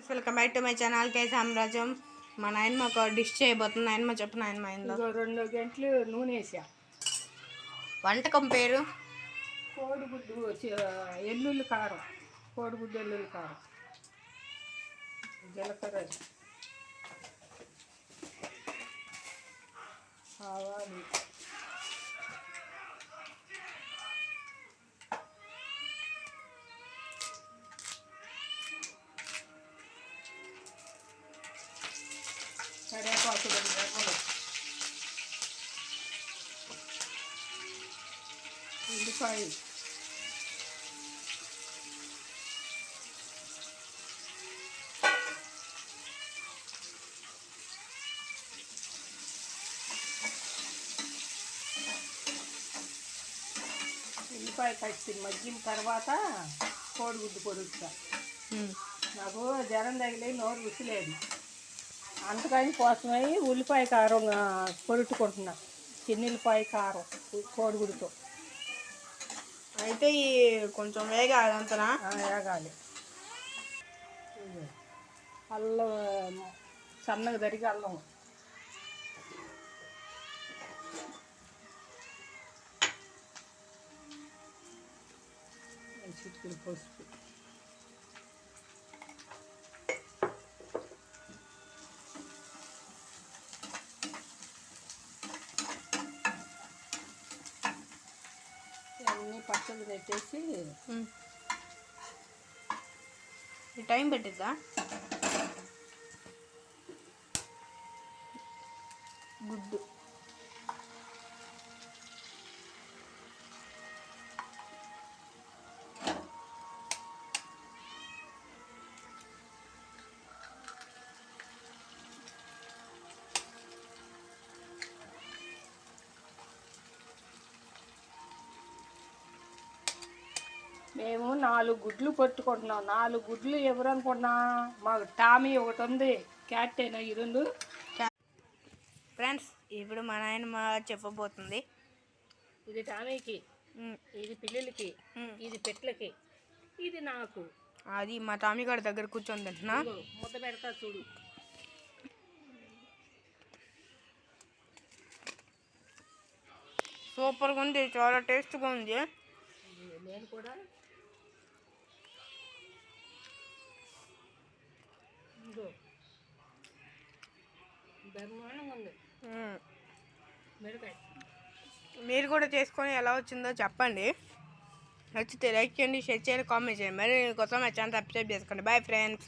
Welcome back to my channel కే సామ్రాజ్యం. మా నాయనమ్మ ఒక డిష్ చేయబోతుంది. నాయనమ్మ చెప్పు నాయనమ్మ ఏందో. 2 గంటలు నూనె వేసా. వంటకం పేరు కోడిగుడ్డు ఎల్లుల్లి కారం, కోడిగుడ్డు ఎల్లుల్లి కారం, జీలకర్ర, ఆవాలు, కరివేపాకు, ఉల్లిపాయ, ఉల్లిపాయ కట్టి మగ్గిన తర్వాత కోడిగుడ్డు పొడుస్తా. నాకు జ్వరం తగిలి నోరు రుచిలేదు, అంతకని కోసమై ఉల్లిపాయ కారం పొరుట్టుకుంటున్నా. చిన్నుల్లిపాయ కారం కోడిగుడితో అయితే ఈ కొంచెం వేగాలి అంతనా? వేగాలి. అల్లం సన్నగా తరిగి అల్లం, చిటికెడు పసుపు, అన్నీ పచ్చడి పెట్టేసి. ఈ టైం పెట్టిద్దా? గుడ్డు మేము 4 గుడ్లు పట్టుకుంటున్నాం. 4 గుడ్లు ఎవరు అనుకుంటున్నా? మాకు టామీ ఒకటి ఉంది, క్యాట్ అయినా ఈ 2. ఫ్రెండ్స్, ఇప్పుడు మా నాయనమ్మ చెప్పబోతుంది. ఇది టామీకి, ఇది పిల్లలకి, ఇది పెట్లకి, ఇది నాకు. అది మా టామీ గారి దగ్గర కూర్చొని తింటున్నా. ముద్ద పెడతా చూడు. సూపర్గా ఉంది, చాలా టేస్ట్గా ఉంది. నేను కూడా ఉంది. మీరు కూడా చేసుకొని ఎలా వచ్చిందో చెప్పండి. నచ్చితే లైక్ చేయండి, షేర్ చేయండి, కామెంట్ చేయండి. మరి కొత్త ఛానల్ సబ్స్క్రైబ్ చేసుకోండి. Bye friends.